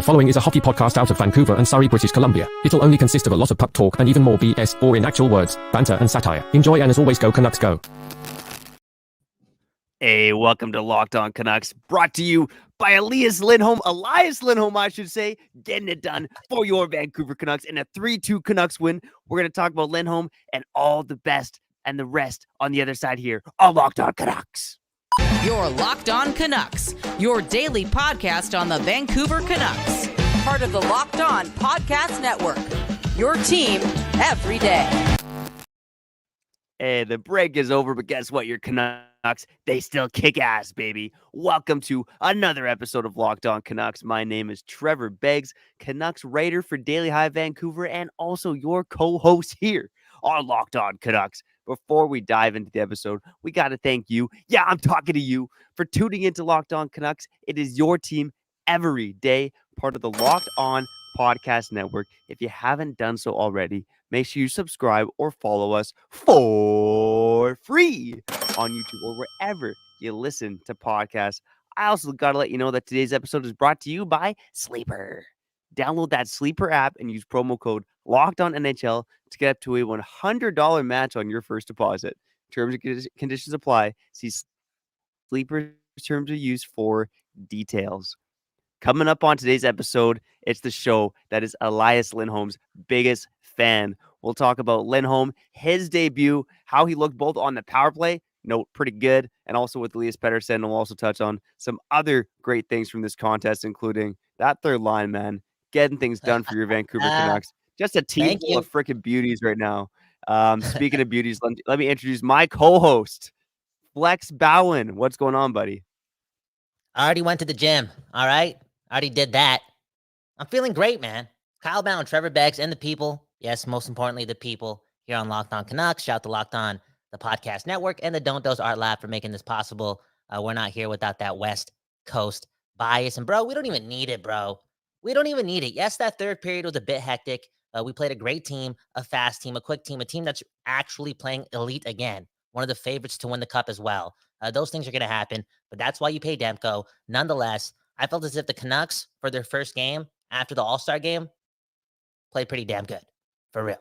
The following is a hockey podcast out of Vancouver and Surrey, British Columbia. It'll only consist of a lot of puck talk and even more BS, or in actual words, banter and satire. Enjoy, and as always, go Canucks go. Hey, welcome to Locked On Canucks, brought to you by Elias Lindholm, I should say, getting it done for your Vancouver Canucks in a 3-2 Canucks win. We're going to talk about Lindholm and all the best and the rest on the other side here on Locked On Canucks. Your Locked On Canucks, your daily podcast on the Vancouver Canucks. Part of the Locked On Podcast Network, your team every day. Hey, the break is over, but guess what? Your Canucks, they still kick ass, baby. Welcome to another episode of Locked On Canucks. My name is Trevor Beggs, Canucks writer for Daily Hive Vancouver, and also your co-host here on Locked On Canucks. Before we dive into the episode, we got to thank you. Yeah, I'm talking to you for tuning into Locked On Canucks. It is your team every day, part of the Locked On Podcast Network. If you haven't done so already, make sure you subscribe or follow us for free on YouTube or wherever you listen to podcasts. I also got to let you know that today's episode is brought to you by Sleeper. Download that Sleeper app and use promo code LOCKEDONNHL to get up to a $100 match on your first deposit. Terms and conditions apply. See Sleeper's terms of use for details. Coming up on today's episode, it's the show that is Elias Lindholm's biggest fan. We'll talk about Lindholm, his debut, how he looked both on the power play, pretty good, and also with Elias Pettersson. And we'll also touch on some other great things from this contest, including that third line, man, getting things done for your Vancouver Canucks. Just a team full of freaking beauties right now. Speaking of beauties, let me introduce my co-host, Flex Bowen. What's going on, buddy? I already went to the gym, all right? I already did that. I'm feeling great, man. Kyle Bowen, Trevor Beggs, and the people. Yes, most importantly, the people here on Locked On Canucks. Shout out to Locked On, the Podcast Network, and the Don't Dose Art Lab for making this possible. We're not here without that West Coast bias. And, bro, we don't even need it, bro. We don't even need it. Yes, that third period was a bit hectic. We played a great team, a fast team, a quick team, a team that's actually playing elite again. One of the favorites to win the cup as well. Those things are going to happen, but that's why you pay Demko. Nonetheless, I felt as if the Canucks, for their first game after the All-Star game, played pretty damn good. For real.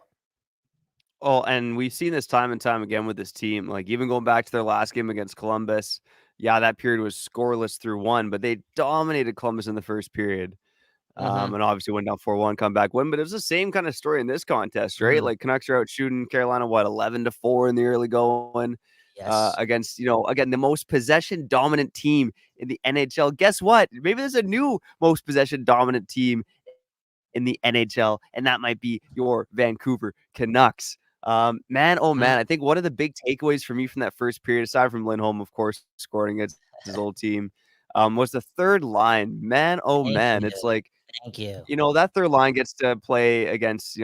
Oh, and we've seen this time and time again with this team. Like, even going back to their last game against Columbus, yeah, that period was scoreless through one, but they dominated Columbus in the first period. And obviously went down 4-1, comeback win. But it was the same kind of story in this contest, right? Like, Canucks are out shooting Carolina, 11-4 in the early going. Yes. Against, again, the most possession dominant team in the NHL. Guess what? Maybe there's a new most possession dominant team in the NHL, and that might be your Vancouver Canucks. Man, I think one of the big takeaways for me from that first period, aside from Lindholm, of course, scoring against his old team, was the third line. Man, Thank you. it's like, Thank you. that third line gets to play against,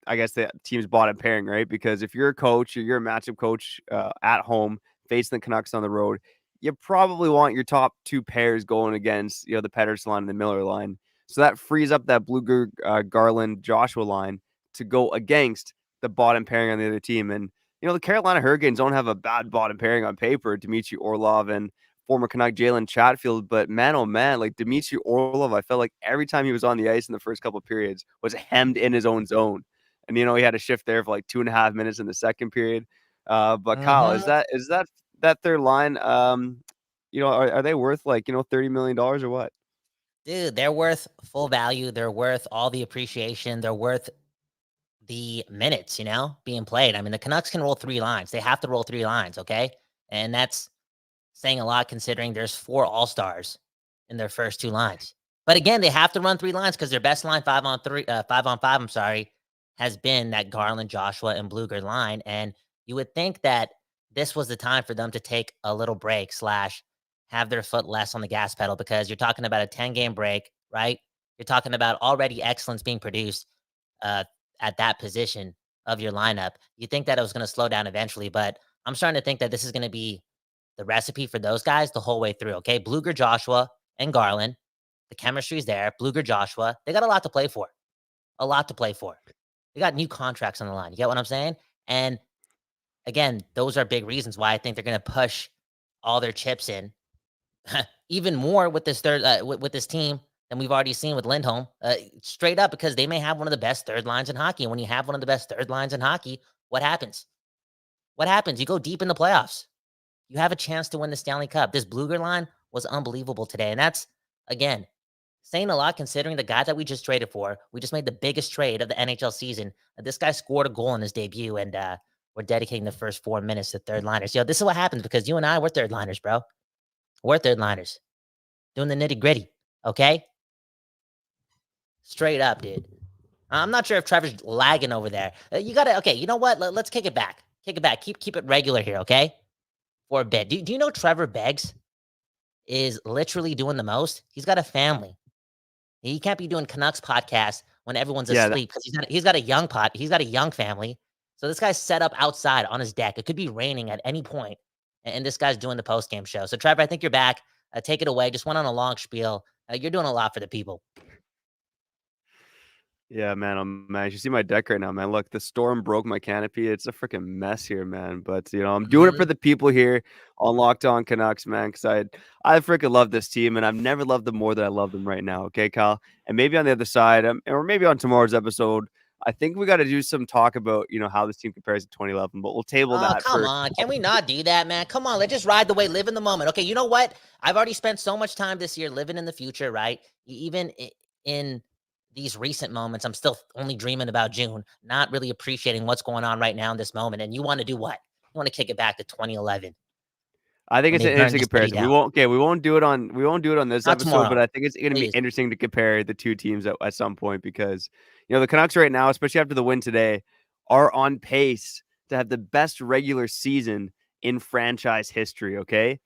I guess the team's bottom pairing, right? Because if you're a coach or you're a matchup coach at home facing the Canucks on the road, you probably want your top two pairs going against, the Pettersson line and the Miller line. So that frees up that Blueger, Garland, Joshua line to go against the bottom pairing on the other team. And, the Carolina Hurricanes don't have a bad bottom pairing on paper, Dmitry Orlov and former Canuck Jalen Chatfield. But man, like Dmitry Orlov, I felt like every time he was on the ice in the first couple of periods was hemmed in his own zone. And, he had a shift there for like 2.5 minutes in the second period. But Kyle, is that third line, are they worth like, $30 million or what? Dude, they're worth full value. They're worth all the appreciation. They're worth the minutes, being played. I mean, the Canucks can roll 3 lines. They have to roll 3 lines, okay? And that's saying a lot considering there's 4 All-Stars in their first 2 lines. But again, they have to run 3 lines because their best line 5 on 5, has been that Garland, Joshua, and Blueger line. And you would think that this was the time for them to take a little break / have their foot less on the gas pedal, because you're talking about a 10-game break, right? You're talking about already excellence being produced at that position of your lineup. You think that it was going to slow down eventually, but I'm starting to think that this is going to be the recipe for those guys the whole way through, okay? Blueger, Joshua, and Garland, the chemistry's there. Blueger, Joshua, they got a lot to play for. A lot to play for. They got new contracts on the line. You get what I'm saying? And again, those are big reasons why I think they're going to push all their chips in even more with this third with this team than we've already seen with Lindholm. Straight up, because they may have one of the best third lines in hockey. And when you have one of the best third lines in hockey, what happens? What happens? You go deep in the playoffs. You have a chance to win the Stanley Cup. This Bluger line was unbelievable today. And that's, again, saying a lot considering the guy that we just traded for. We just made the biggest trade of the NHL season. This guy scored a goal in his debut, and we're dedicating the first 4 minutes to third liners. This is what happens because you and I, we're third liners, bro. We're third liners. Doing the nitty gritty, okay? Straight up, dude. I'm not sure if Trevor's lagging over there. You got to, okay, you know what? Let's kick it back. Kick it back. Keep it regular here, okay? For a bit. Do you know Trevor Beggs is literally doing the most? He's got a family. He can't be doing Canucks podcast when everyone's asleep because he's got a young He's got a young family. So this guy's set up outside on his deck. It could be raining at any point, and this guy's doing the post-game show. So Trevor, I think you're back. Take it away. Just went on a long spiel. You're doing a lot for the people. Yeah, man. Man, you should see my deck right now, man. Look, the storm broke my canopy. It's a freaking mess here, man. But I'm doing it for the people here on Locked On Canucks, man. Because I freaking love this team, and I've never loved them more than I love them right now. Okay, Kyle. And maybe on the other side, or maybe on tomorrow's episode, I think we got to do some talk about how this team compares to 2011. But we'll table that. Come on, can we not do that, man? Come on, let's just ride the wave, live in the moment. Okay, you know what? I've already spent so much time this year living in the future, right? Even in these recent moments, I'm still only dreaming about June, not really appreciating what's going on right now in this moment. And you want to do what? You want to kick it back to 2011. I think it's an interesting comparison. We won't do it on this Not episode, tomorrow. But I think it's going to be interesting to compare the two teams at some point because the Canucks right now, especially after the win today, are on pace to have the best regular season in franchise history. Okay,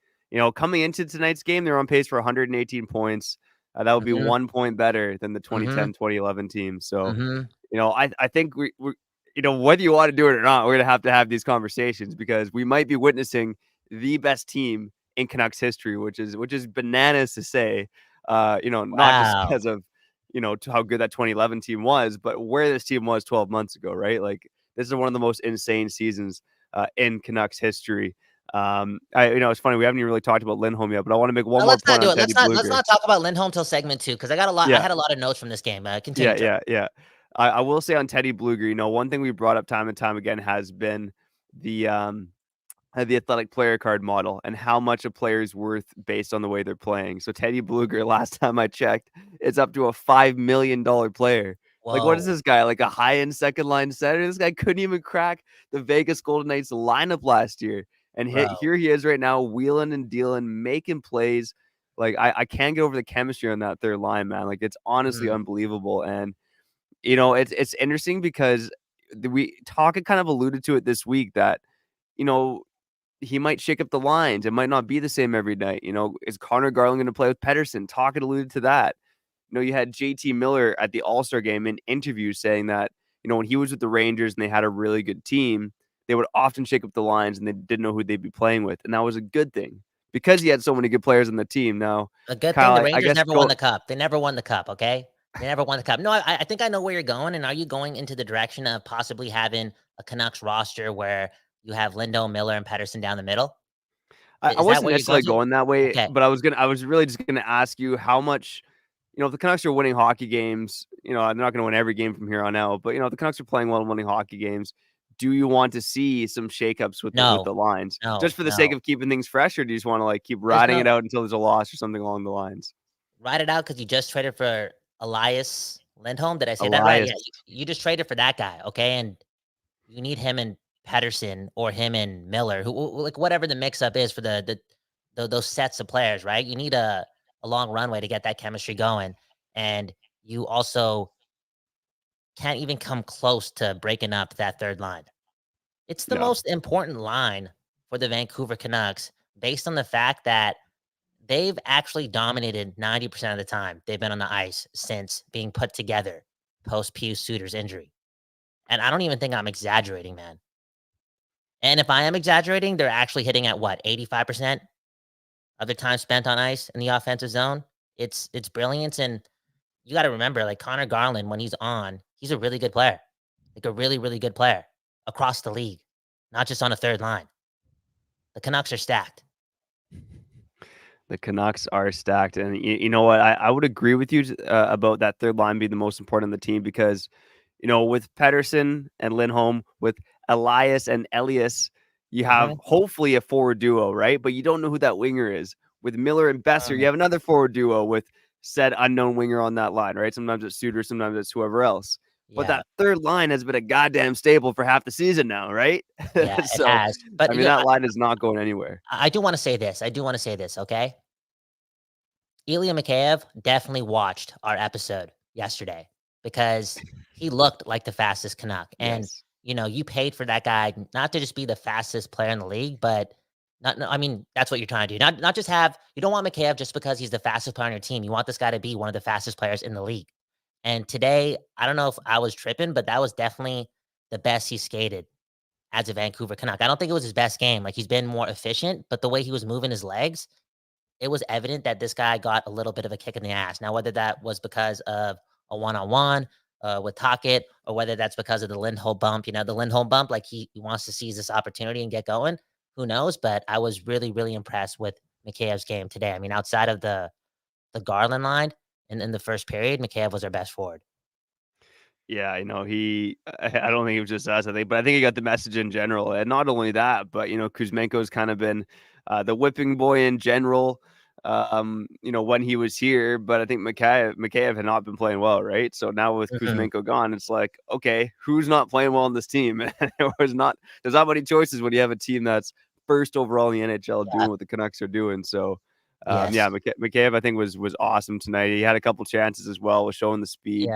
coming into tonight's game, they're on pace for 118 points. That would be 1 point better than the 2010-2011 team. So, I think we're whether you want to do it or not, we're going to have these conversations because we might be witnessing the best team in Canucks history, which is bananas to say, not just because of, how good that 2011 team was, but where this team was 12 months ago, right? Like this is one of the most insane seasons in Canucks history. It's funny. We haven't even really talked about Lindholm yet, but I want to make one more point on Teddy Bluger. Let's not talk about Lindholm till segment 2 because I got a lot. I had a lot of notes from this game. Continue. Yeah. I will say on Teddy Bluger, one thing we brought up time and time again has been the athletic player card model and how much a player is worth based on the way they're playing. So Teddy Bluger, last time I checked, is up to a $5 million player. Whoa. Like, what is this guy? Like a high-end second line center? This guy couldn't even crack the Vegas Golden Knights lineup last year. And here he is right now, wheeling and dealing, making plays. Like, I can't get over the chemistry on that third line, man. Like, it's honestly unbelievable. And, it's interesting because we kind of alluded to it this week that, he might shake up the lines. It might not be the same every night. Is Connor Garland going to play with Pettersson? Talk alluded to that. You had JT Miller at the All-Star game in interviews saying that, when he was with the Rangers and they had a really good team, they would often shake up the lines and they didn't know who they'd be playing with. And that was a good thing because he had so many good players on the team. Now, a good thing the Rangers never won the cup. They never won the cup, okay? They never won the cup. No, I think I know where you're going. And are you going into the direction of possibly having a Canucks roster where you have Lindholm, Miller, and Pettersson down the middle? I wasn't necessarily going that way, but I was really just gonna ask you how much, if the Canucks are winning hockey games, they're not going to win every game from here on out, but if the Canucks are playing well and winning hockey games, do you want to see some shakeups with the lines, just for the sake of keeping things fresh, or do you just want to keep riding it out until there's a loss or something along the lines? Ride it out because you just traded for Elias Lindholm. Did I say that right? Yeah, you just traded for that guy, okay? And you need him and Pettersson or him and Miller, who whatever the mix-up is for those sets of players, right? You need a long runway to get that chemistry going, and you also can't even come close to breaking up that third line. It's the most important line for the Vancouver Canucks based on the fact that they've actually dominated 90% of the time they've been on the ice since being put together post Pius Suter's injury. And I don't even think I'm exaggerating, man. And if I am exaggerating, they're actually hitting at 85% of their time spent on ice in the offensive zone. It's brilliance. And you got to remember, Connor Garland, when he's on, he's a really good player. A really, really good player across the league, not just on a third line. The Canucks are stacked. The Canucks are stacked, and you know what? I would agree with you about that third line being the most important on the team because, with Pettersson and Lindholm, with Elias and Elias, you have Mhm. hopefully a forward duo, right? But you don't know who that winger is. With Miller and Besser, you have another forward duo with said unknown winger on that line, right? Sometimes it's Suter, sometimes it's whoever else. But Yeah, that third line has been a goddamn staple for half the season now, right? yeah, it So, has. But I mean, that line is not going anywhere. I do want to say this. I do want to say this. Okay, Ilya Mikheyev definitely watched our episode yesterday because he looked like the fastest Canuck. And, Yes. you paid for that guy not to just be the fastest player in the league, but not, no, I mean, that's what you're trying to do. Not just you don't want Mikheyev just because he's the fastest player on your team. You want this guy to be one of the fastest players in the league. And today, I don't know if I was tripping, but that was definitely the best he skated as a Vancouver Canuck. I don't think it was his best game. Like he's been more efficient, but the way he was moving his legs, it was evident that this guy got a little bit of a kick in the ass. Now, whether that was because of a one-on-one with Tocchet or whether that's because of the Lindholm bump, the Lindholm bump, like he wants to seize this opportunity and get going, who knows? But I was really, really impressed with Mikheyev's game today. I mean, outside of the Garland line and in the first period, Mikheyev was our best forward. Yeah, I know I don't think it was just us, but I think he got the message in general. And not only that, but Kuzmenko's kind of been the whipping boy in general, when he was here. But I think Mikheyev had not been playing well, right? So now with Mm-mm. Kuzmenko gone, it's like, okay, who's not playing well on this team? There's not many choices when you have a team that's first overall in the NHL Yeah. doing what the Canucks are doing. So yeah, Yes. Mikheyev, I think was awesome tonight. He had a couple chances as well, was showing the speed. Yeah.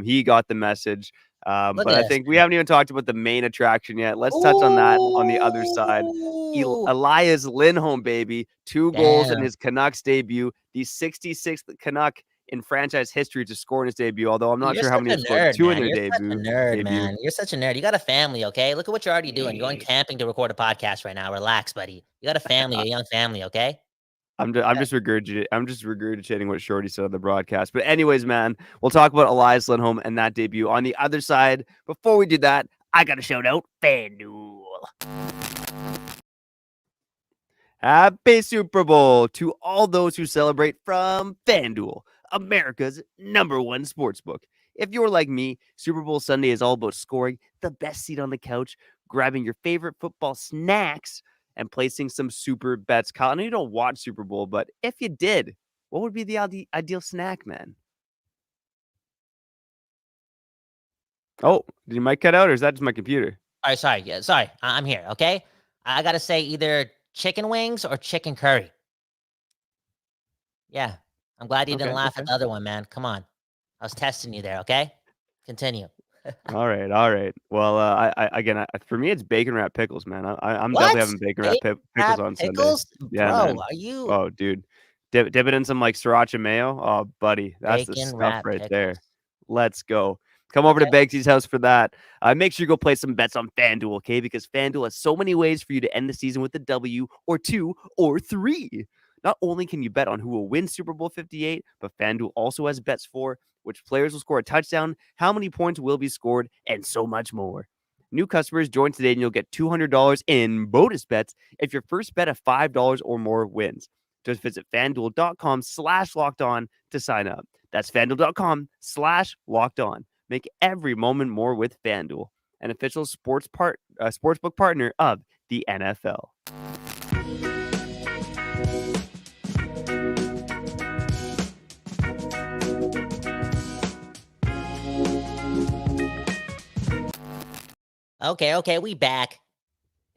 He got the message. Look But at I us, think we man. haven't even talked about the main attraction yet. Let's touch on that on the other side. Ooh. Elias Lindholm, baby, 2 goals in Damn. his Canucks debut, the 66th Canuck in franchise history to score in his debut. Although I'm not You're sure how such many a have scored nerd, two in man. their You're such a debut. nerd, Debut. man. You're such a nerd. You got a family, okay? Look at what you're already doing. You're going camping to record a podcast right now. Relax, buddy. You got a family, a young family, okay? I'm just regurgitating what Shorty said on the broadcast. But anyways, man, we'll talk about Elias Lindholm and that debut. On the other side, before we do that, I got to shout out FanDuel. Happy Super Bowl to all those who celebrate from FanDuel, America's #1 sportsbook. If you're like me, Super Bowl Sunday is all about scoring, the best seat on the couch, grabbing your favorite football snacks, and placing some super bets. Kyle, I know you don't watch Super Bowl, but if you did, what would be the ideal snack, man? Oh, did your mic cut out or is that just my computer? All right, sorry. Yeah, sorry. I'm here, okay? I got to say either chicken wings or chicken curry. Yeah. I'm glad you didn't Okay, laugh okay. at the other one, man. Come on. I was testing you there, okay? Continue. All right, all right. Well, for me, it's bacon wrapped pickles, man. I'm definitely What? having bacon Bacon wrapped pickles wrapped on Sunday. pickles? Yeah, Bro, man. are you Oh, dude, dip it in some like sriracha mayo. Oh, buddy, that's the bacon stuff wrapped right pickles? there. Let's go. Come over to Okay. Bagsy's house for that. Make sure you go play some bets on FanDuel, okay? Because FanDuel has so many ways for you to end the season with a W or 2 or 3. Not only can you bet on who will win Super Bowl 58, but FanDuel also has bets for which players will score a touchdown, how many points will be scored, and so much more. New customers join today and you'll get $200 in bonus bets if your first bet of $5 or more wins. Just visit fanduel.com/lockedon to sign up. That's fanduel.com/lockedon. Make every moment more with FanDuel, an official sportsbook partner of the NFL. Okay, we back.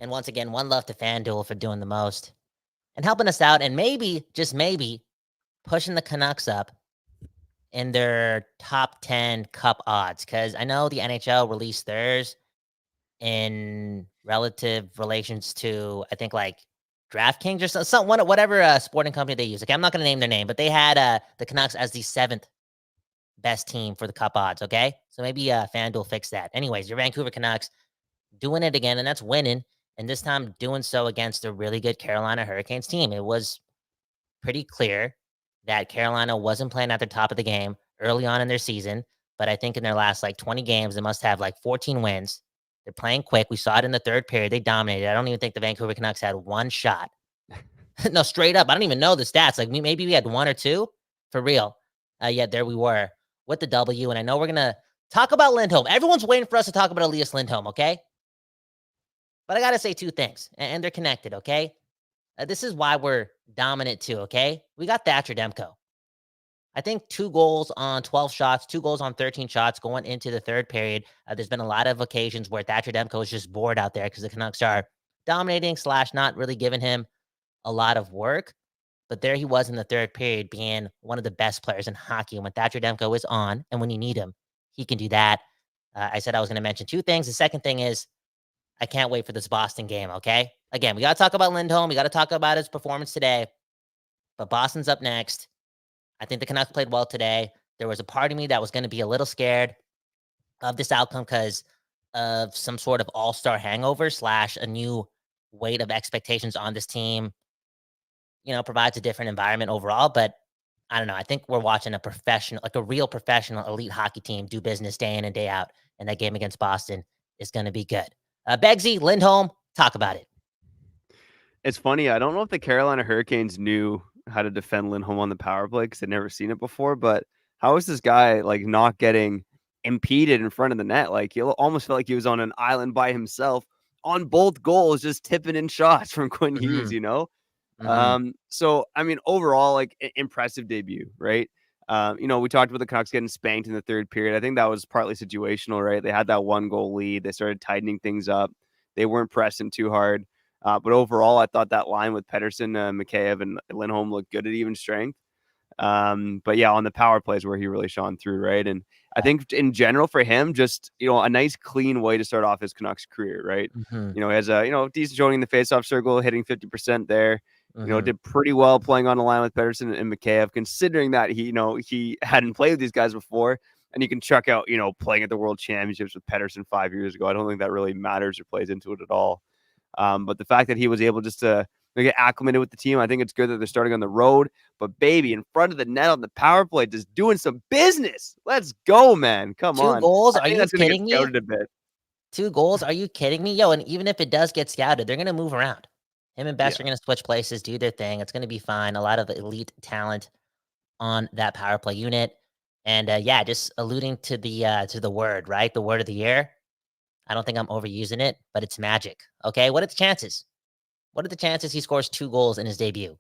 And once again, one love to FanDuel for doing the most and helping us out and maybe, just maybe, pushing the Canucks up in their top 10 cup odds. Because I know the NHL released theirs in relative relations to, I think, like DraftKings or whatever sporting company they use. Okay, I'm not going to name their name, but they had the Canucks as the 7th best team for the cup odds. Okay, so maybe FanDuel fixed that. Anyways, your Vancouver Canucks doing it again, and that's winning. And this time doing so against a really good Carolina Hurricanes team. It was pretty clear that Carolina wasn't playing at the top of the game early on in their season. But I think in their last like 20 games, they must have like 14 wins. They're playing quick. We saw it in the third period. They dominated. I don't even think the Vancouver Canucks had one shot No, straight up. I don't even know the stats. Like maybe we had 1 or 2 for real. Yet there we were with the W. And I know we're going to talk about Lindholm. Everyone's waiting for us to talk about Elias Lindholm, okay? But I got to say 2 things, and they're connected, okay? This is why we're dominant too, okay? We got Thatcher Demko. I think 2 goals on 12 shots, 2 goals on 13 shots going into the third period. There's been a lot of occasions where Thatcher Demko is just bored out there because the Canucks are dominating / not really giving him a lot of work. But there he was in the third period being one of the best players in hockey. And when Thatcher Demko is on and when you need him, he can do that. I said I was going to mention 2 things. The second thing is I can't wait for this Boston game, okay? Again, we got to talk about Lindholm. We got to talk about his performance today. But Boston's up next. I think the Canucks played well today. There was a part of me that was going to be a little scared of this outcome because of some sort of all-star hangover / a new weight of expectations on this team. Provides a different environment overall. But I don't know. I think we're watching a professional, like a real professional elite hockey team do business day in and day out. And that game against Boston is going to be good. Beggsy, Lindholm, talk about it. It's funny. I don't know if the Carolina Hurricanes knew how to defend Lindholm on the power play because they'd never seen it before. But how is this guy like not getting impeded in front of the net? Like he almost felt like he was on an island by himself on both goals, just tipping in shots from Quinn Hughes, So, I mean, overall, like impressive debut, right? We talked about the Canucks getting spanked in the third period. I think that was partly situational, right? They had that 1-goal lead. They started tightening things up. They weren't pressing too hard. But overall, I thought that line with Pettersson, Mikheyev, and Lindholm looked good at even strength. But yeah, on the power plays where he really shone through, right? And I think in general for him, just, a nice clean way to start off his Canucks career, right? He has a, decent showing in the faceoff circle, hitting 50% there. Did pretty well playing on the line with Pettersson and Mikheyev, considering that he hadn't played with these guys before. And you can check out, playing at the World Championships with Pettersson 5 years ago. I don't think that really matters or plays into it at all. But the fact that he was able just to get acclimated with the team, I think it's good that they're starting on the road. But baby, in front of the net on the power play, just doing some business. Let's go, man. Come on. 2 goals? Are you kidding me? A bit. 2 goals? Are you kidding me? Yo, and even if it does get scouted, they're going to move around. Him and Best are going to switch places, do their thing. It's going to be fine. A lot of elite talent on that power play unit. And just alluding to the word, right? The word of the year. I don't think I'm overusing it, but it's magic. Okay, what are the chances? What are the chances he scores 2 goals in his debut?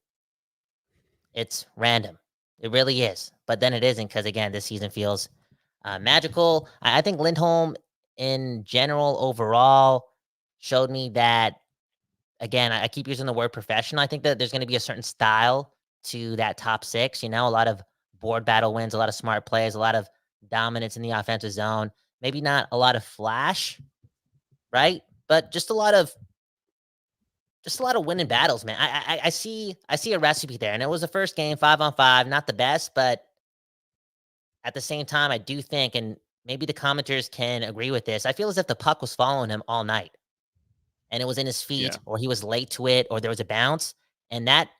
It's random. It really is. But then it isn't because, again, this season feels magical. I think Lindholm, in general, overall, showed me that, again, I keep using the word professional. I think that there's going to be a certain style to that top 6. A lot of board battle wins, a lot of smart plays, a lot of dominance in the offensive zone. Maybe not a lot of flash, right? But just a lot of winning battles, man. I see a recipe there. And it was the first game, 5-on-5, not the best, but at the same time, I do think, and maybe the commenters can agree with this, I feel as if the puck was following him all night. And it was in his feet, or he was late to it, or there was a bounce. And that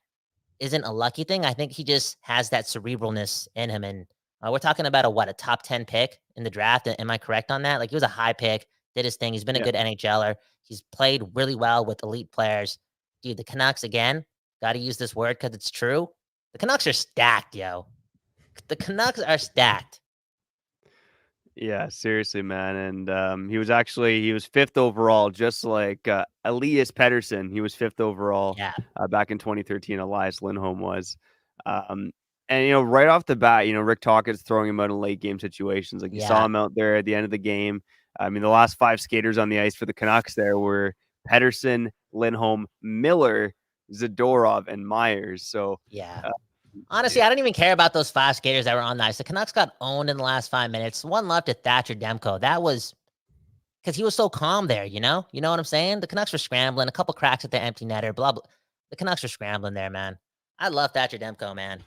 isn't a lucky thing. I think he just has that cerebralness in him. And we're talking about a top 10 pick in the draft. Am I correct on that? Like, he was a high pick, did his thing. He's been a good NHLer. He's played really well with elite players. Dude, the Canucks, again, got to use this word because it's true. The Canucks are stacked, yo. The Canucks are stacked. Yeah, seriously, man. And he was 5th overall, just like Elias Pettersson. He was 5th overall back in 2013. Elias Lindholm was. And, right off the bat, Rick Tocchet's throwing him out in late game situations. Like, you saw him out there at the end of the game. I mean, the last 5 skaters on the ice for the Canucks there were Pettersson, Lindholm, Miller, Zadorov, and Myers. So, honestly, I don't even care about those 5 skaters that were on the ice. The Canucks got owned in the last 5 minutes. One left to Thatcher Demko. That was because he was so calm there, You know what I'm saying? The Canucks were scrambling. A couple cracks at the empty netter, blah, blah. The Canucks were scrambling there, man. I love Thatcher Demko, man.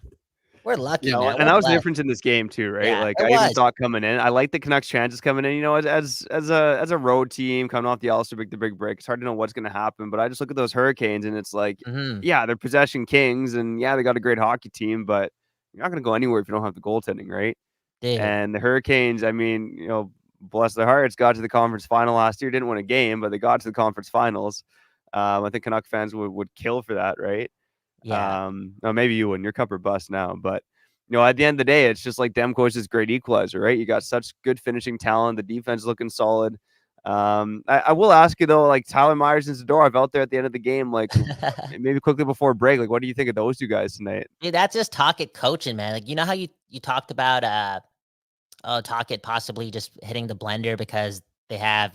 We're lucky, man. And that was the difference in this game too, right? Yeah, like I even thought coming in, I like the Canucks' chances coming in. As a road team coming off the All-Star break, the big break, it's hard to know what's going to happen. But I just look at those Hurricanes, and it's like, they're possession kings, and they got a great hockey team, but you're not going to go anywhere if you don't have the goaltending, right? Dude. And the Hurricanes, I mean, bless their hearts, got to the conference final last year. Didn't win a game, but they got to the conference finals. I think Canuck fans would kill for that, right? Yeah. No, maybe you wouldn't. You're cup or bust now, but at the end of the day, it's just like Demko is this great equalizer, right? You got such good finishing talent. The defense looking solid. I will ask you though, like Tyler Myers and Zadorov out there at the end of the game, like maybe quickly before break, like what do you think of those two guys tonight? Dude, that's just Tocchet coaching, man. Like, you know how you talked about Tocchet possibly just hitting the blender because they have,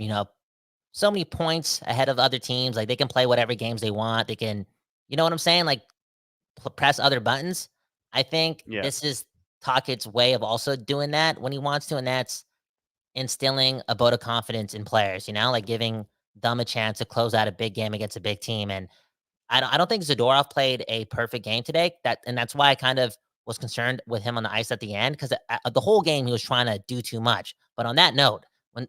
so many points ahead of other teams. Like they can play whatever games they want. They can, you know what I'm saying? Like press other buttons. I think Yeah. this is Tocchet's way of also doing that when he wants to, and that's instilling a vote of confidence in players, like giving them a chance to close out a big game against a big team. And I don't think Zadorov played a perfect game today. That's why I kind of was concerned with him on the ice at the end, because the whole game he was trying to do too much. But on that note, when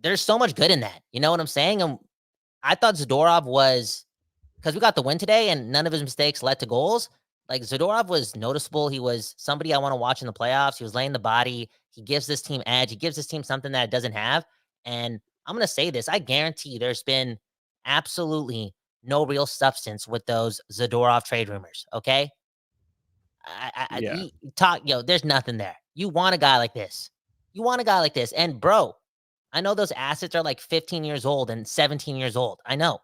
there's so much good in that, you know what I'm saying? And I thought Zadorov was, because we got the win today and none of his mistakes led to goals. Like Zadorov was noticeable. He was somebody I want to watch in the playoffs. He was laying the body. He gives this team edge. He gives this team something that it doesn't have. And I'm going to say this. I guarantee there's been absolutely no real substance with those Zadorov trade rumors. Okay. Yeah. There's nothing there. You want a guy like this. And bro, I know those assets are like 15 years old and 17 years old. I know.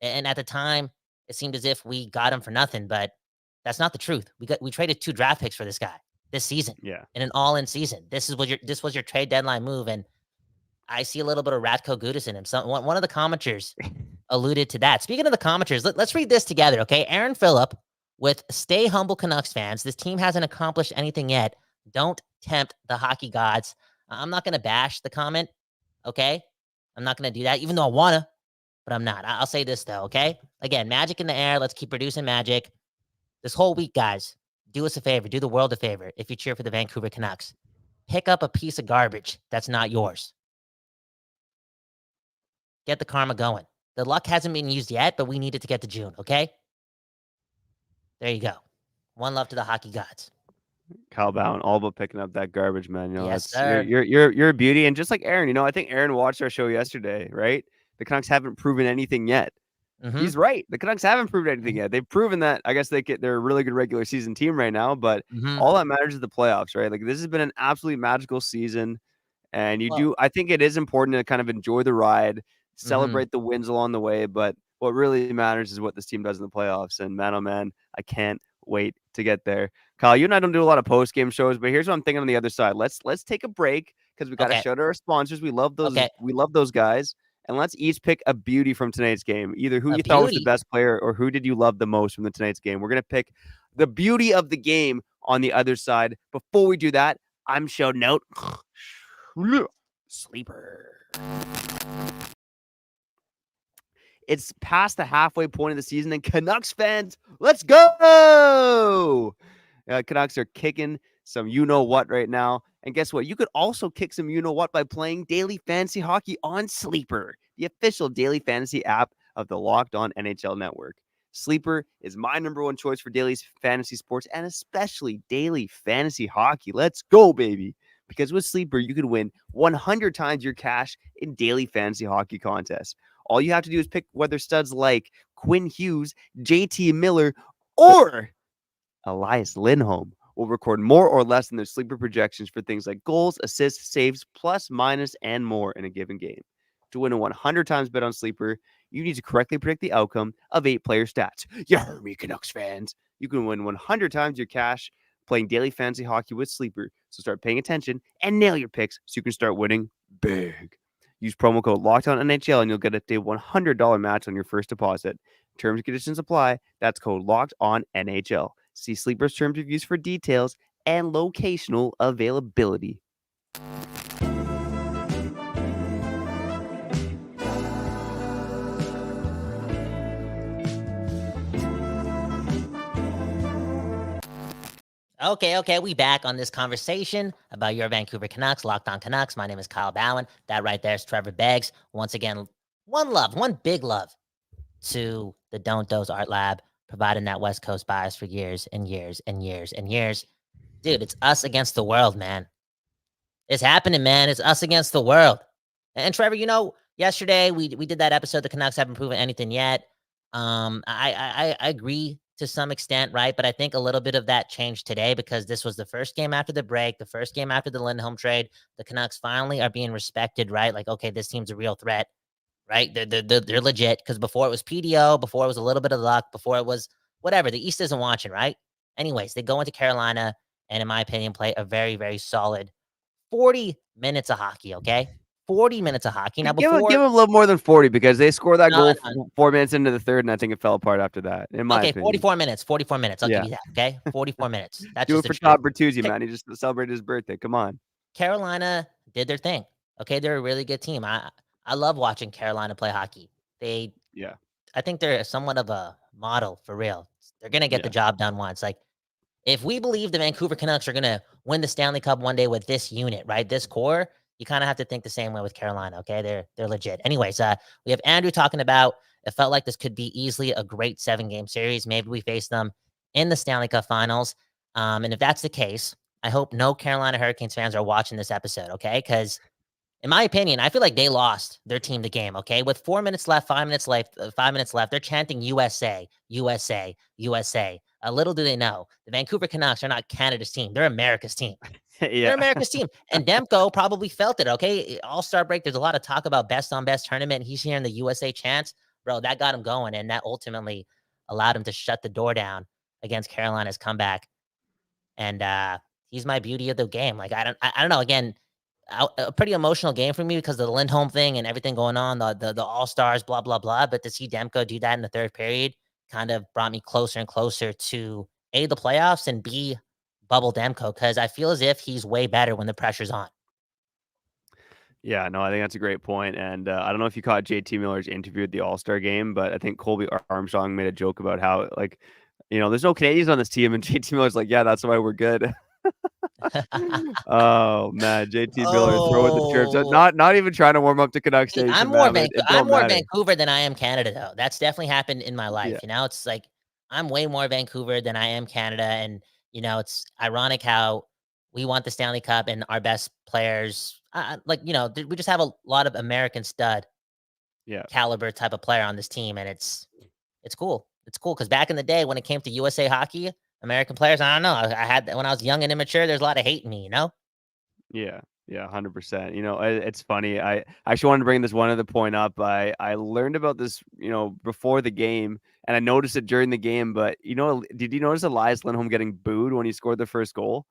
And at the time, it seemed as if we got him for nothing, but that's not the truth. We traded 2 draft picks for this guy this season. Yeah. In an all-in season. This was your trade deadline move, and I see a little bit of Ratko Gudas in him. One of the commenters alluded to that. Speaking of the commenters, let's read this together, okay? Aaron Phillip with "Stay humble, Canucks fans. This team hasn't accomplished anything yet. Don't tempt the hockey gods." I'm not going to bash the comment, okay? I'm not going to do that, even though I want to, but I'm not. I'll say this, though, okay? Again, magic in the air. Let's keep producing magic. This whole week, guys, do us a favor. Do the world a favor if you cheer for the Vancouver Canucks. Pick up a piece of garbage that's not yours. Get the karma going. The luck hasn't been used yet, but we need it to get to June, okay? There you go. One love to the hockey gods. Kyle Bowen, all about picking up that garbage, man. Yes, sir. You're a beauty, and just like Aaron, I think Aaron watched our show yesterday, right? The Canucks haven't proven anything yet. Mm-hmm. He's right. The Canucks haven't proven anything yet. They've proven that. I guess they're a really good regular season team right now, but all that matters is the playoffs, right? Like this has been an absolutely magical season, and I think it is important to kind of enjoy the ride, celebrate the wins along the way, but what really matters is what this team does in the playoffs. And man, oh man, I can't wait to get there. Kyle, you and I don't do a lot of post game shows, but here's what I'm thinking on the other side. Let's take a break because we got to shout out our sponsors. We love those. Okay. We love those guys. And let's each pick a beauty from tonight's game. Either who you thought was the best player or who did you love the most from tonight's game. We're going to pick the beauty of the game on the other side. Before we do that, I'm shouting out Sleeper. It's past the halfway point of the season, and Canucks fans, let's go! Canucks are kicking some you-know-what right now. And guess what? You could also kick some you-know-what by playing daily fantasy hockey on Sleeper, the official daily fantasy app of the Locked On NHL Network. Sleeper is my number one choice for daily fantasy sports and especially daily fantasy hockey. Let's go, baby. Because with Sleeper, you could win 100 times your cash in daily fantasy hockey contests. All you have to do is pick whether studs like Quinn Hughes, JT Miller, or Elias Lindholm will record more or less than their Sleeper projections for things like goals, assists, saves, plus, minus, and more in a given game. To win a 100 times bet on Sleeper, you need to correctly predict the outcome of 8-player stats. You heard me, Canucks fans. You can win 100 times your cash playing daily fantasy hockey with Sleeper. So start paying attention and nail your picks so you can start winning big. Use promo code LOCKEDONNHL and you'll get a $100 match on your first deposit. Terms and conditions apply. That's code LOCKEDONNHL. See Sleeper's terms of use for details and locational availability. Okay. We back on this conversation about your Vancouver Canucks, Locked On Canucks. My name is Kyle Bowen. That right there is Trevor Beggs. Once again, one big love to the Don't Doze Art Lab, providing that West Coast bias for years and years and years and years. Dude, it's us against the world, man. It's happening, man. It's us against the world. And Trevor, yesterday we did that episode. The Canucks haven't proven anything yet. I agree to some extent, right? But I think a little bit of that changed today because this was the first game after the break, the first game after the Lindholm trade. The Canucks finally are being respected, right? Like, okay, this team's a real threat, right? They're legit because before it was PDO, before it was a little bit of luck, before it was whatever. The East isn't watching, right? Anyways, they go into Carolina and, in my opinion, play a very, very solid 40 minutes of hockey, okay? 40 minutes of hockey. Now, Give before, him a little more than 40 because they scored that no, goal no, 4 minutes into the third, and I think it fell apart after that, in my okay, opinion. 44 minutes, 44 minutes. I'll Yeah. give you that, okay? 44 minutes. That's Do just it the for truth. Todd Bertuzzi, man. He just celebrated his birthday. Come on. Carolina did their thing. Okay, they're a really good team. I love watching Carolina play hockey. Yeah. I think they're somewhat of a model for real. They're gonna get the job done once. Like, if we believe the Vancouver Canucks are gonna win the Stanley Cup one day with this unit, right, this core, you kind of have to think the same way with Carolina. Okay, they're legit. Anyways, we have Andrew talking about it felt like this could be easily a great 7-game series. Maybe we face them in the Stanley Cup Finals. And if that's the case, I hope no Carolina Hurricanes fans are watching this episode. Okay, because in my opinion, I feel like they lost their team the game, okay? With 4 minutes left, 5 minutes left, 5 minutes left, they're chanting USA, USA, USA. Little do they know, the Vancouver Canucks are not Canada's team. They're America's team. They're America's team. And Demko probably felt it, okay? All-Star break, there's a lot of talk about best on best tournament. He's hearing the USA chants. Bro, that got him going, and that ultimately allowed him to shut the door down against Carolina's comeback. And he's my beauty of the game. Like, I don't know. Again, a pretty emotional game for me because of the Lindholm thing and everything going on, the All-Stars, blah, blah, blah. But to see Demko do that in the third period kind of brought me closer and closer to A, the playoffs, and B, bubble Demko, because I feel as if he's way better when the pressure's on. Yeah, no, I think that's a great point. And I don't know if you caught JT Miller's interview at the All-Star game, but I think Colby Armstrong made a joke about how, like, there's no Canadians on this team. And JT Miller's like, yeah, that's why we're good. Oh, man. JT Miller throwing the chirps. Not even trying to warm up to Canucks Station, I'm man, more Vancouver than I am Canada, though. That's definitely happened in my life. Yeah. It's like I'm way more Vancouver than I am Canada. And, it's ironic how we want the Stanley Cup and our best players, we just have a lot of American stud caliber type of player on this team. And it's cool. It's cool because back in the day when it came to USA hockey, American players, I don't know. I had when I was young and immature, there's a lot of hate in me, Yeah. Yeah, 100%. It's funny. I actually wanted to bring this one other point up. I learned about this, before the game, and I noticed it during the game. But did you notice Elias Lindholm getting booed when he scored the first goal?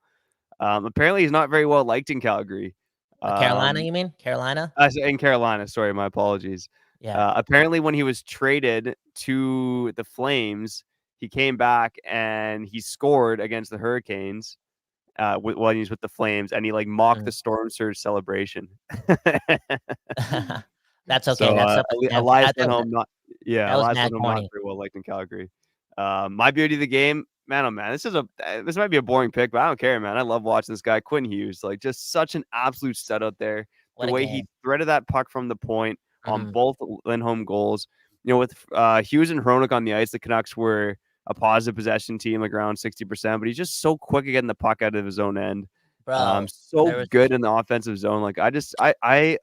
Apparently, he's not very well liked in Calgary. Carolina, you mean Carolina? In Carolina. Sorry, my apologies. Yeah. Apparently, when he was traded to the Flames, he came back and he scored against the Hurricanes. When he's with the Flames, and he mocked the Storm Surge celebration. That's okay. So, that's Elias Lindholm Elias mad Lindholm not corny. very well liked in Calgary. My beauty of the game, man, oh man, this might be a boring pick, but I don't care, man. I love watching this guy, Quinn Hughes, just such an absolute stud out there. What the a way game. he threaded that puck from the point on Mhm. both Lindholm goals. With Hughes and Hronik on the ice, the Canucks were a positive possession team, around 60%, but he's just so quick at getting the puck out of his own end. Bro, So good in the offensive zone. I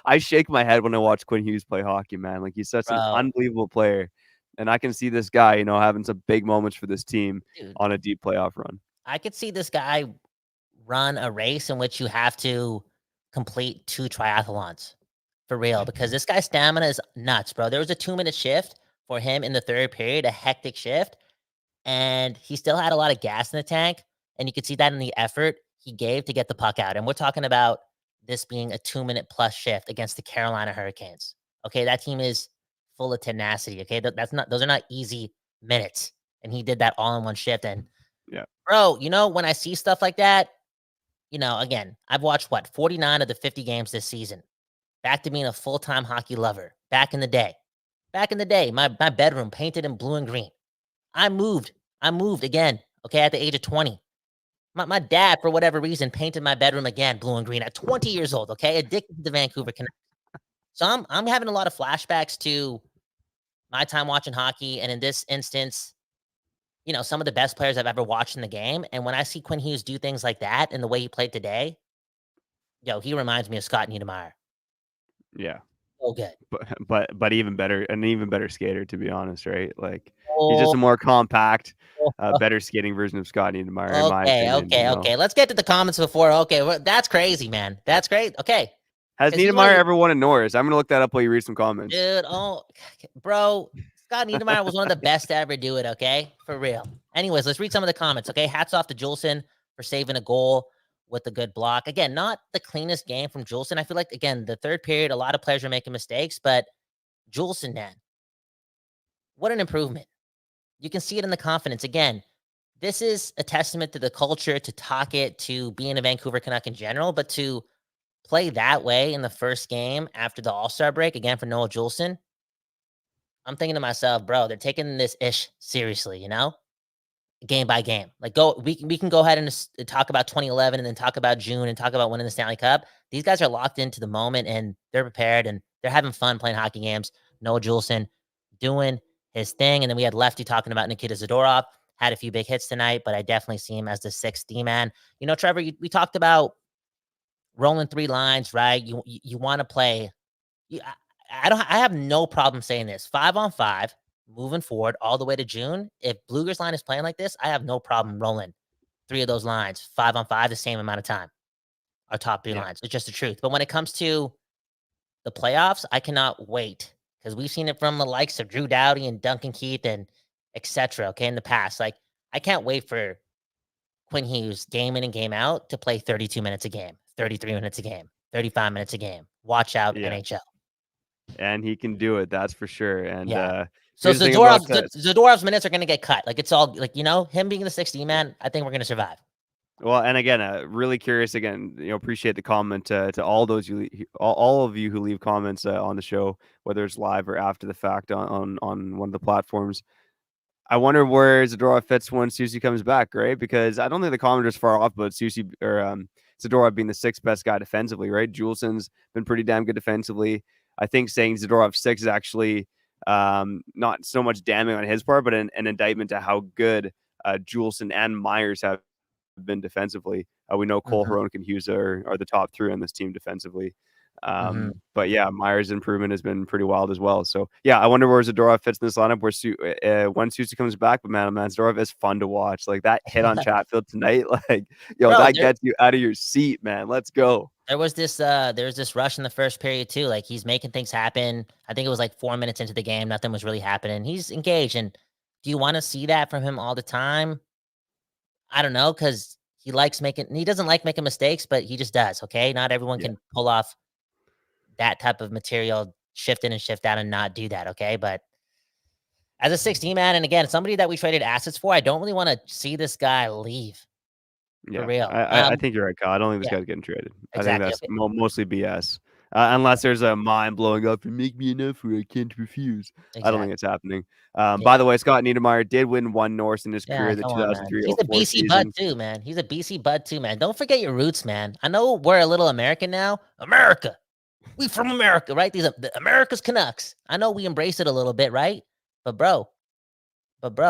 I shake my head when I watch Quinn Hughes play hockey, man. He's such an unbelievable player. And I can see this guy, having some big moments for this team on a deep playoff run. I could see this guy run a race in which you have to complete 2 triathlons for real, because this guy's stamina is nuts, bro. There was a 2-minute shift for him in the third period, a hectic shift, and he still had a lot of gas in the tank. And you could see that in the effort he gave to get the puck out. And we're talking about this being a 2-minute plus shift against the Carolina Hurricanes. Okay, that team is full of tenacity. Okay, those are not easy minutes. And he did that all in one shift. And bro, when I see stuff like that, again, I've watched 49 of the 50 games this season. Back to being a full-time hockey lover. Back in the day, my bedroom painted in blue and green. I moved again. Okay, at the age of 20. My dad, for whatever reason, painted my bedroom again blue and green at 20 years old. Okay, addicted to the Vancouver Canucks. So I'm having a lot of flashbacks to my time watching hockey, and in this instance, some of the best players I've ever watched in the game. And when I see Quinn Hughes do things like that and the way he played today, he reminds me of Scott Niedermayer. Yeah. So good. but even better, an even better skater, to be honest, right? Like he's just Oh, a more compact, oh, better skating version of Scott Niedermayer, in my opinion. okay. Let's get to the comments before. Okay, well, that's crazy, man. That's great. Okay, Has because he's one of Niedermayer the ever won a Norris? I'm gonna look that up while you read some comments. dude. Oh, bro, Scott Niedermayer was one of the best to ever do it. Okay, for real. Anyways, let's read some of the comments. Okay, hats off to Juleson for saving a goal with a good block. Again, not the cleanest game from Juleson. I feel like again the third period, a lot of players are making mistakes, but Juleson, man, what an improvement. You can see it in the confidence. Again, this is a testament to the culture, to talk it, to being a Vancouver Canuck in general, but to play that way in the first game after the All-Star break, again, for Noah Juleson, I'm thinking to myself, bro, they're taking this ish seriously, game by game. Like, we can go ahead and talk about 2011 and then talk about June and talk about winning the Stanley Cup. These guys are locked into the moment and they're prepared and they're having fun playing hockey games. Noah Juleson doing his thing. And then we had Lefty talking about Nikita Zadorov. Had a few big hits tonight, but I definitely see him as the sixth D-man. Trevor, we talked about rolling three lines, right? You want to play. I have no problem saying this. 5-on-5, moving forward all the way to June. If Blueger's line is playing like this, I have no problem rolling three of those lines, 5-on-5, the same amount of time. Our top three lines. It's just the truth. But when it comes to the playoffs, I cannot wait because we've seen it from the likes of Drew Doughty and Duncan Keith and etc. Okay, in the past, like I can't wait for Quinn Hughes game in and game out to play 32 minutes a game, 33 minutes a game, 35 minutes a game. Watch out, NHL. And he can do it, that's for sure. And so Zadorov's minutes are going to get cut. Like it's all like him being the 60 man. I think we're going to survive. Well, and again, really curious. Again, appreciate the comment to all those all of you who leave comments on the show, whether it's live or after the fact on one of the platforms. I wonder where Zadorov fits when Susie comes back, right? Because I don't think the commenters far off, but Susie or Zadorov being the sixth best guy defensively, right? Juleson's been pretty damn good defensively. I think saying Zadorov 6 is actually not so much damning on his part, but an indictment to how good Juleson and Myers have been defensively. We know Cole, Hronek, and Hughes are the top three on this team defensively. But yeah, Myers' improvement has been pretty wild as well. So yeah, I wonder where Zadorov fits in this lineup when Susie comes back. But man, Zadorov is fun to watch. Like that hit on Chatfield tonight, like that gets you out of your seat, man. Let's go. There was this rush in the first period too. Like he's making things happen. I think it was like 4 minutes into the game, nothing was really happening. He's engaged, and do you want to see that from him all the time? I don't know, because he doesn't like making mistakes, but he just does. Okay, not everyone can pull off that type of material, shift in and shift out and not do that. Okay. But as a 16 man, and again, somebody that we traded assets for, I don't really want to see this guy leave. Yeah, for real. I think you're right, Kyle. I don't think this guy's getting traded. Exactly. I think that's mostly BS. Unless there's a mind blowing up and make me an offer I can't refuse. Exactly. I don't think it's happening. By the way, Scott Niedermayer did win one Norris in his career, the 2003 He's a BC bud too, man. He's a BC bud too, man. Don't forget your roots, man. I know we're a little American now. America. We from America, right? These are the America's Canucks. I know we embrace it a little bit, right? But bro,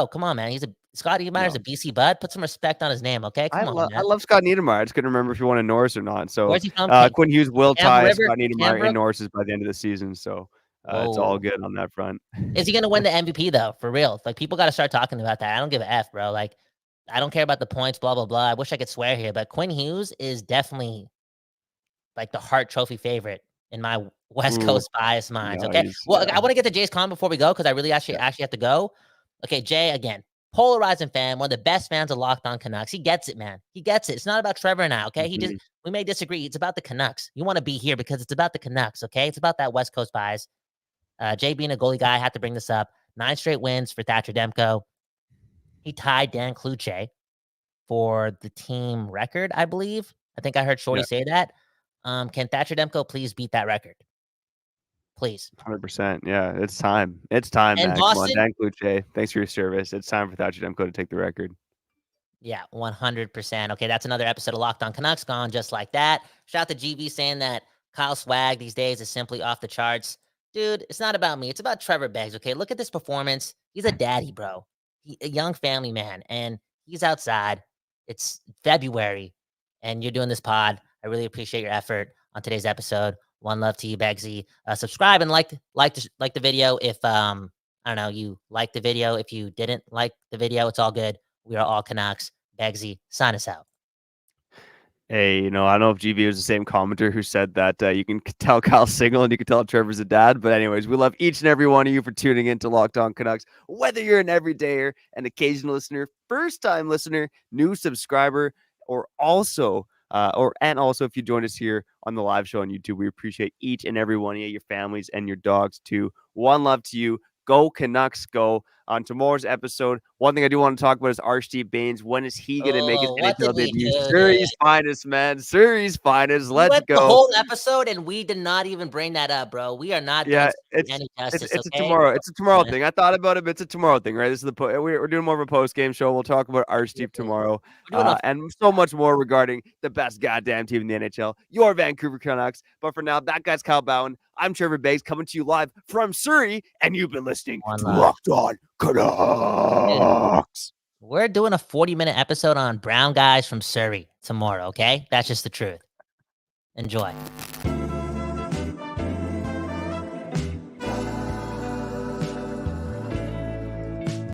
come on, man. Scott Niedermayer's a BC bud. Put some respect on his name, okay? Come on, man. I love Scott Niedermayer. I just couldn't remember if he won a Norris or not. So where's he from? Quinn Hughes will tie Scott Niedermayer in Norris's by the end of the season. So it's all good on that front. Is he gonna win the MVP though? For real? Like people got to start talking about that. I don't give a F, bro. Like I don't care about the points, blah blah blah. I wish I could swear here, but Quinn Hughes is definitely like the Hart Trophy favorite in my West Coast bias minds. Okay. Well, I want to get to Jay's comment before we go because I really actually have to go. Okay, Jay, again, polarizing fan, one of the best fans of Locked On Canucks. He gets it, man. He gets it. It's not about Trevor and I, okay? We may disagree. It's about the Canucks. You want to be here because it's about the Canucks, okay? It's about that West Coast bias. Jay being a goalie guy, I have to bring this up. 9 straight wins for Thatcher Demko. He tied Dan Cloutier for the team record, I believe. I think I heard Shorty say that. Can Thatcher Demko please beat that record? Please. 100%. Yeah, it's time. It's time, man. Come on, Dan Cloutier. Thanks for your service. It's time for Thatcher Demko to take the record. Yeah, 100%. Okay, that's another episode of Locked On Canucks gone just like that. Shout out to GV saying that Kyle Swag these days is simply off the charts. Dude, it's not about me. It's about Trevor Beggs, okay? Look at this performance. He's a daddy, bro. A young family man, and he's outside. It's February, and you're doing this pod. I really appreciate your effort on today's episode. One love to you, Begsy. Subscribe and like the video if I don't know, you liked the video. If you didn't like the video, it's all good. We are all Canucks. Begsy, sign us out. Hey, I don't know if GB was the same commenter who said that you can tell Kyle's single and you can tell Trevor's a dad. But anyways, we love each and every one of you for tuning in to Locked On Canucks. Whether you're an everydayer, an occasional listener, first-time listener, new subscriber, or also if you joined us here on the live show on YouTube, we appreciate each and every one of you, your families and your dogs too. One love to you. Go Canucks, go. On tomorrow's episode, one thing I do want to talk about is Steve Baines. When is he going to make his NHL debut? Surrey's finest, man. Surrey's finest. Let's go. The whole episode, and we did not even bring that up, bro. We are not doing any justice. It's a tomorrow. It's a tomorrow thing. I thought about it, but it's a tomorrow thing, right? This is we're doing more of a post game show. We'll talk about Steve tomorrow, and so much more regarding the best goddamn team in the NHL, your Vancouver Canucks. But for now, that guy's Kyle Bowen. I'm Trevor Beggs coming to you live from Surrey, and you've been listening to Locked On Canucks. We're doing a 40-minute episode on brown guys from Surrey tomorrow, okay? That's just the truth. Enjoy.